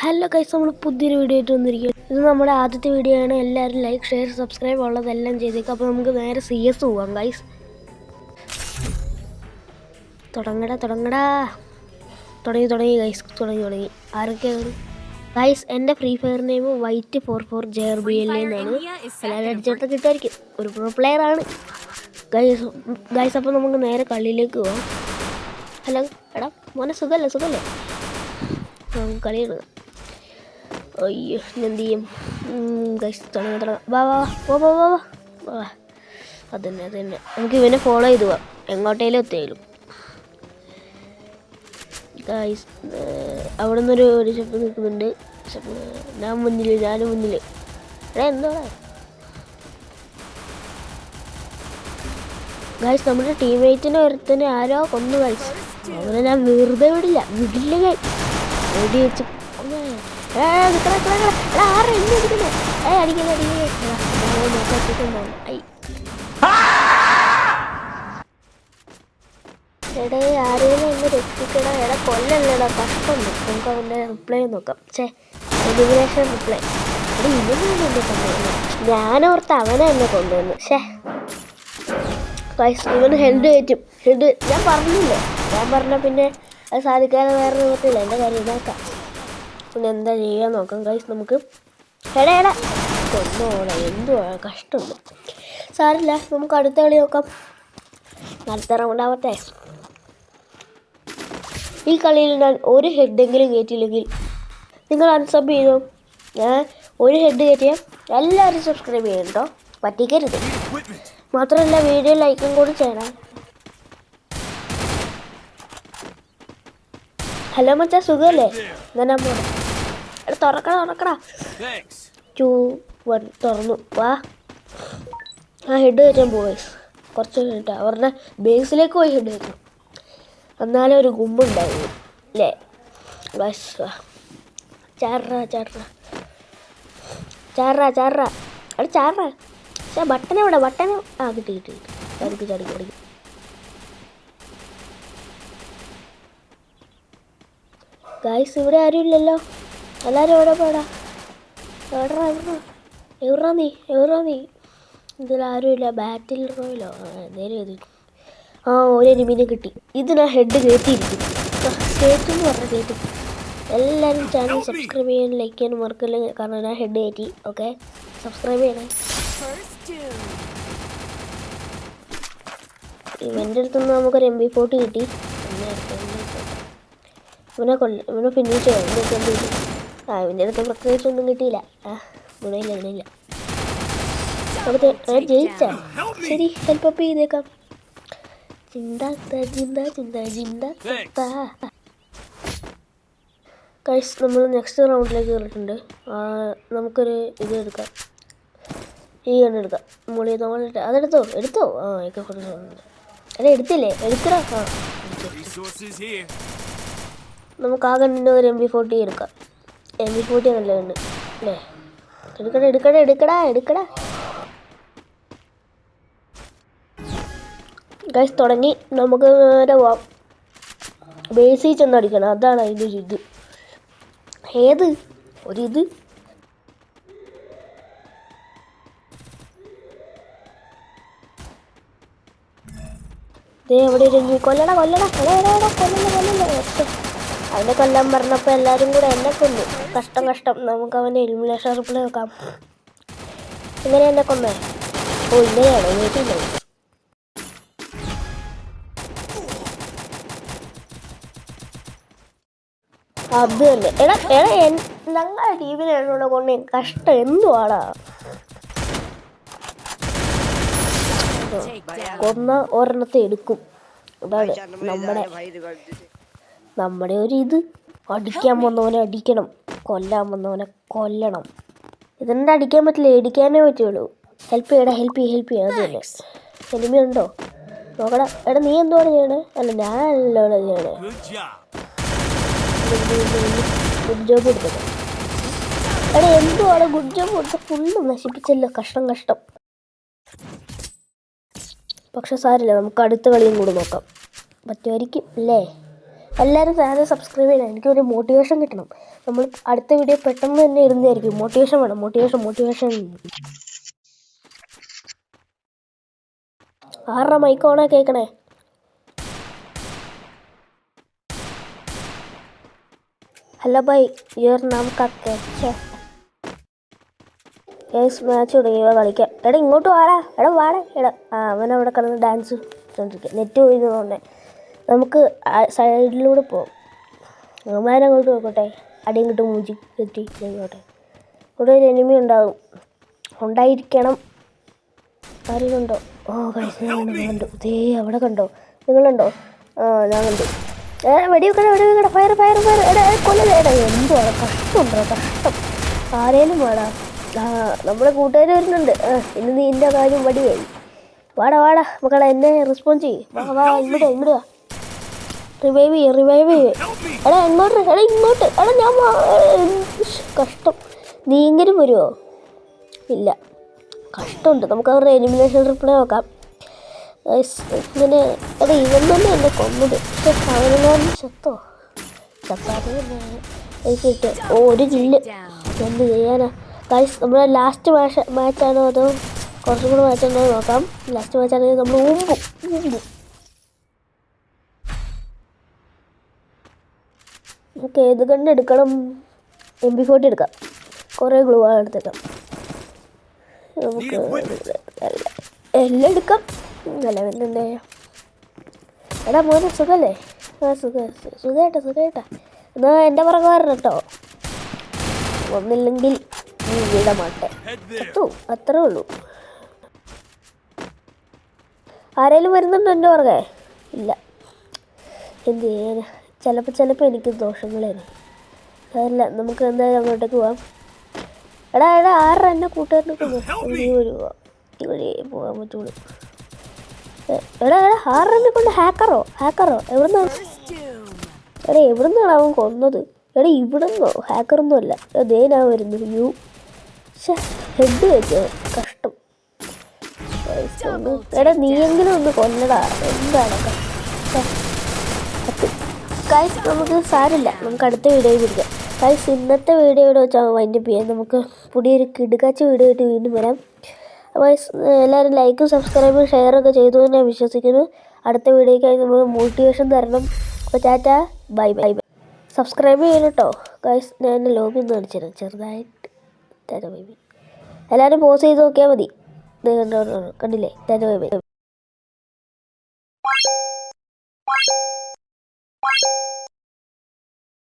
Hello guys, നമ്മൾ പുതിയൊരു video ആയിട്ട് വന്നിരിക്കുകയാണ്. ഇത് നമ്മുടെ ആദ്യത്തെ വീഡിയോ ആണ്. എല്ലാവരും ലൈക്ക്, ഷെയർ, സബ്സ്ക്രൈബ് ഉള്ളതെല്ലാം ചെയ്തേക്കും. അപ്പോൾ നമുക്ക് നേരെ CS പോവാം ഗൈസ്. തുടങ്ങി ഗൈസ്, തുടങ്ങി. ആരൊക്കെയാണ് ഗൈസ്? എൻ്റെ ഫ്രീ ഫയർ നെയിം White44JRBL എന്നാണ്. എല്ലാവരും അടിച്ചെടുത്ത് കിട്ടുമായിരിക്കും. ഒരു പ്രോ പ്ലെയർ ആണ് ഗൈസ്. അപ്പോൾ നമുക്ക് നേരെ കളിയിലേക്ക് പോവാം. ഹലോ എടാ മോനെ, സുഖല്ലേ? നമുക്ക് കളി എടുക്കാം. അയ്യോ, എന്ത് ചെയ്യും ഗൈസ്? തുടങ്ങാം. വാ അതന്നെ നമുക്ക് ഇവനെ ഫോളോ ചെയ്ത് പോവാം. എങ്ങോട്ടേലും എത്തിയാലും ഗൈസ്. അവിടെ നിന്നൊരു ഷെപ്പ് നിൽക്കുന്നുണ്ട്. ഞാനും മുന്നിൽ എടാ എന്തോടാ ഗൈസ്? നമ്മുടെ ടീംമേറ്റിനെ ഒരുത്തനെ ആരോ കൊന്നു ഗൈസ്. അവനെ ഞാൻ വെറുതെ വിടില്ല ഗൈസ്. വെടി വെച്ച് എടേ, ആരെയും ഒന്ന് രക്ഷിക്കടാ. എടാ കൊല്ലല്ലേടാ, കഷ്ടമുണ്ട്. നമുക്ക് അവൻ്റെ റിപ്ലൈ നോക്കാം. Elimination reply. എടാ ഇവനാണ് എന്നെ കൊണ്ടുവന്നത്. ഞാനോർത്ത് അവനെ എന്നെ കൊണ്ടുവന്നു. ഇവന് ഹെഡ് കയറ്റും. ഞാൻ പറഞ്ഞ പിന്നെ അത് സാധിക്കാതെ വേറെ നിവർത്തില്ല. എൻ്റെ കാര്യം ഇതാക്കാം. പിന്നെ എന്താ ചെയ്യാൻ നോക്കാം ഗൈസ്. നമുക്ക് എടാ കൊന്നോളെ, എന്തുവാ കഷ്ടമുണ്ട്. സാരില്ല, നമുക്ക് അടുത്ത കളി നോക്കാം. അടുത്ത റൗണ്ട് ആവട്ടെ. ഈ കളിയിൽ ഞാൻ ഒരു ഹെഡെങ്കിലും കയറ്റിയില്ലെങ്കിൽ നിങ്ങൾ അൺസബ് ചെയ്തോ. ഞാൻ ഒരു ഹെഡ് കയറ്റിയാൽ എല്ലാവരും സബ്സ്ക്രൈബ് ചെയ്യണം കേട്ടോ, പറ്റിക്കരുത്. മാത്രമല്ല വീഡിയോ ലൈക്കും കൂടി ചെയ്യണം. ഹലോ മച്ചാ, സുഖമല്ലേ? എന്നാ പോണേ. തുറക്കടാ. 2 1 തുറന്നു. വാ, ഹെഡ് കയറ്റാൻ പോയി. കുറച്ച് കഴിഞ്ഞിട്ട് അവരുടെ ബേസിലേക്ക് പോയി ഹെഡ് കയറ്റും. എന്നാലും ഒരു ഗുമ്പുണ്ടായിരുന്നു അല്ലേ? ബസ് ചാറ ബട്ടൺ കിട്ടി. ചാടി. ഗൈസ്, ഇവിടെ ആരും ഇല്ലല്ലോ. എല്ലാവരും എവിടെ പോടാ? എവിടാ നീ? ഇതിലാരും ഇല്ല. ബാറ്റിൽ റോയിലോ എന്തേലും എഴുതി. ഒരു എനിമിനെ കിട്ടി. ഇത് ഞാൻ ഹെഡ് കയറ്റിയിരിക്കും. കേട്ടും. എല്ലാവരും ചാനൽ സബ്സ്ക്രൈബ് ചെയ്യാനും ലൈക്ക് ചെയ്യാനും മറക്കില്ല. കാരണം ഞാൻ ഹെഡ് കയറ്റി. ഓക്കെ, സബ്സ്ക്രൈബ് ചെയ്യണേ. ഇവൻ്റെ അടുത്തുനിന്ന് നമുക്കൊരു MP40 കിട്ടി. ഇവനെ ഫിനിഷ് ചെയ്യാം. ഇവൻ്റെ അടുത്ത് പ്രത്യേകിച്ചൊന്നും കിട്ടിയില്ല. ഗുണമില്ല. നമുക്ക് ജയിച്ചാ ശരി, ഹെൽപ്പ് ചെയ്തേക്കാം. ഗൈസ്, നമ്മൾ നെക്സ്റ്റ് റൗണ്ടിലേക്ക് കയറിയിട്ടുണ്ട്. നമുക്കൊരു ഇത് എടുക്കാം. ഈ എടുക്കാം. അതെടുത്തോ. ഒക്കെ കൊടുക്കുന്നുണ്ട്. അല്ല എടുത്തില്ലേ? എടുക്കടാ. നമുക്ക് ആ കണ്ണിൻ്റെ ഒരു MP40 എടുക്കാം. MP40 നല്ല കണ്ട് അല്ലേ? എടുക്കടാ. ഗൈസ് തുടങ്ങി. നമുക്ക് നേരെ പോവാം. ബേസിൽ ചെന്നടിക്കണം. അതാണ് അതിൻ്റെ ഒരു ഇത്. ഏത് ഒരിത്? എവിടെ ഇരുന്ന് കൊല്ലടാ. അവനെ കൊല്ലാൻ പറഞ്ഞപ്പോൾ എല്ലാവരും കൂടെ എന്നെ കൊന്നു. കഷ്ടം. നമുക്ക് അവൻ്റെ എലിമിനേഷൻ റിപ്ലൈ നോക്കാം. ഇങ്ങനെ എന്നെ കൊന്നേ? ഇങ്ങനെയാണോ? വീട്ടിൽ അത് തന്നെ. എടാ ഞങ്ങളുടെ ടീമിനെ കൊണ്ട് കഷ്ടം എന്തുവാടാ. കൊന്ന ഒരെണ്ണത്തെ എടുക്കും. അതാണ് നമ്മുടെ ഒരു ഇത്. അടിക്കാൻ വന്നവനെ അടിക്കണം, കൊല്ലാൻ വന്നവനെ കൊല്ലണം. ഇതെന്താ അടിക്കാൻ പറ്റില്ല, ഇടിക്കാനേ പറ്റുള്ളൂ. ഹെൽപ്പ് ചെയ്യാം. അത് തന്നെ. എനിമി ഉണ്ടോ നോക്കടാ. എടാ നീ എന്തുവാണ് ചെയ്യണേ? അല്ല ഞാനല്ലോ ചെയ്യണേ. ഗുഡ് ജോബ് കൊടുത്തത്. എടാ എന്തുവാണ് ഗുഡ് ജോബ് കൊടുത്ത? ഫുള്ള് നശിപ്പിച്ചല്ലോ. കഷ്ടം. പക്ഷെ സാരില്ല, നമുക്ക് അടുത്ത കളിയും കൂടെ നോക്കാം. പറ്റുമായിരിക്കും അല്ലേ? എല്ലാവരും ചാനൽ സബ്സ്ക്രൈബ് ചെയ്യണം. എനിക്കൊരു മോട്ടിവേഷൻ കിട്ടണം. നമ്മൾ അടുത്ത വീഡിയോ പെട്ടെന്ന് തന്നെ ഇടുന്നതായിരിക്കും. മോട്ടിവേഷൻ വേണം, മോട്ടിവേഷൻ. ആരുടെ മൈക്കോണാ കേൾക്കണേ? ഹലോ ബൈ, യുവർ നാം കക്കെ മാച്ച് തുടങ്ങിയവ കളിക്കാം. എടാ ഇങ്ങോട്ട് വാടാ, എടാ അവനവിടെ കിടന്ന് ഡാൻസ് നെറ്റ് പോയിരുന്നോണ്ടേ. നമുക്ക് സൈഡിലൂടെ പോകാം. അവന്മാരങ്ങോട്ട് പോയിക്കോട്ടെ, അടിയും കിട്ടും മൂഞ്ചി കെട്ടി പോയിക്കോട്ടെ. ഇവിടെ ഒരു എനിമി ഉണ്ടായിരിക്കണം. ആരെങ്കിലും ഉണ്ടോ? കണ്ടു. ദേ അവിടെ കണ്ടോ? നിങ്ങളുണ്ടോ? ഞാൻ കണ്ടു. വെടിവെക്കട ഫയർ. കൊല്ലലേടാ, എന്തുവാ കഷ്ടം. ആരേലും വേടാ. നമ്മുടെ കൂട്ടുകാർ വരുന്നുണ്ട്. ഇന്ന് നീ എൻ്റെ കാര്യം വടിയായി. വാടാ മക്കളെ, എന്നെ റെസ്പോൺസ് ചെയ്യ്. വാ ഇവിടെ റിവൈവ് ചെയ്യ്. എടാ ഇങ്ങോട്ട്. എടാ ഞാൻ കഷ്ടം. നീ ഇങ്ങനെ വരുമോ? ഇല്ല, കഷ്ടമുണ്ട്. നമുക്ക് അവരുടെ എലിമിനേഷൻ റിപ്ലൈ നോക്കാം. ഇങ്ങനെ എടാ ഇവൻ തന്നെ എന്നെ കൊന്നത്. അവനെങ്ങാനും ചത്താതെ എനിക്ക് കിട്ടുക. ഒരു കില്ല്. എന്ത് ചെയ്യാനാ ഗൈസ്? നമ്മുടെ ലാസ്റ്റ് മാച്ചാണോ അതോ കുറച്ചും കൂടെ മാച്ചാണോ നോക്കാം. ലാസ്റ്റ് മാച്ചാണെങ്കിൽ നമ്മൾ ഊമ്പും. നമുക്ക് ഏത് കണ്ണ് എടുക്കണം? MP40 എടുക്കാം. കുറേ ഗ്ലൂ എടുത്തേക്കാം. നമുക്ക് എല്ലാം എടുക്കാം. അല്ല പിന്നെ എടാ മോനെ സുഖല്ലേ? സുഖമായിട്ടാ. എന്നാ എൻ്റെ പുറകെ കേട്ടോ. ഒന്നില്ലെങ്കിൽ നീ വിടമാട്ടെ. അത്രേ ഉള്ളൂ. ആരേലും വരുന്നുണ്ടോ എൻ്റെ പുറകെ? ഇല്ല. എന്ത് ചെയ്യാനാ? ചിലപ്പോൾ എനിക്ക് ദോഷങ്ങളാണ്. അതല്ല, നമുക്ക് എന്തായാലും അങ്ങോട്ടേക്ക് പോവാം. എടാ ആരുടെ എന്നെ കൂട്ടുകാരനൊക്കെ ഈ വഴി പോകാൻ പറ്റുള്ളൂ. എടാ ആരുടെ എന്നെ കൊണ്ട് ഹാക്കറോ എവിടുന്നാണ് അവൻ കൊന്നത്? എടാ ഇവിടുന്നോ? ഹാക്കറൊന്നും അല്ല. ഞാൻ വരുന്നു. ഹെഡ് വെച്ചോ, കഷ്ടം. എടാ നീയെങ്കിലും ഒന്ന് കൊല്ലടാ. എന്താണ് ഗൈസ്? നമുക്ക് സാരില്ല, നമുക്ക് അടുത്ത വീഡിയോയിൽ പിടിക്കാം. ഗൈസ് ഇന്നത്തെ വീഡിയോ ഇവിടെ വെച്ചാൽ വൈൻഡപ്പ് ചെയ്യാം. നമുക്ക് പുതിയൊരു കിടുക്കാച്ച വീഡിയോ ആയിട്ട് വീണ്ടും വരാം. അപ്പോൾ എല്ലാവരും ലൈക്കും സബ്സ്ക്രൈബും ഷെയറൊക്കെ ചെയ്തു എന്ന് ഞാൻ വിശ്വസിക്കുന്നു. അടുത്ത വീഡിയോയ്ക്കായി നമ്മൾ മോട്ടിവേഷൻ തരണം. അപ്പോൾ ടാറ്റാ, ബൈ. സബ്സ്ക്രൈബ് ചെയ്യണം കേട്ടോ ഗൈസ്. ഞാൻ എൻ്റെ ലോബി ഒന്ന് കാണിച്ചുതരാം ചെറുതായിട്ട്. ടാറ്റ ബൈ. എല്ലാവരും പോസ് ചെയ്ത് നോക്കിയാൽ മതി. കണ്ടില്ലേ? ടാറ്റ ബൈ.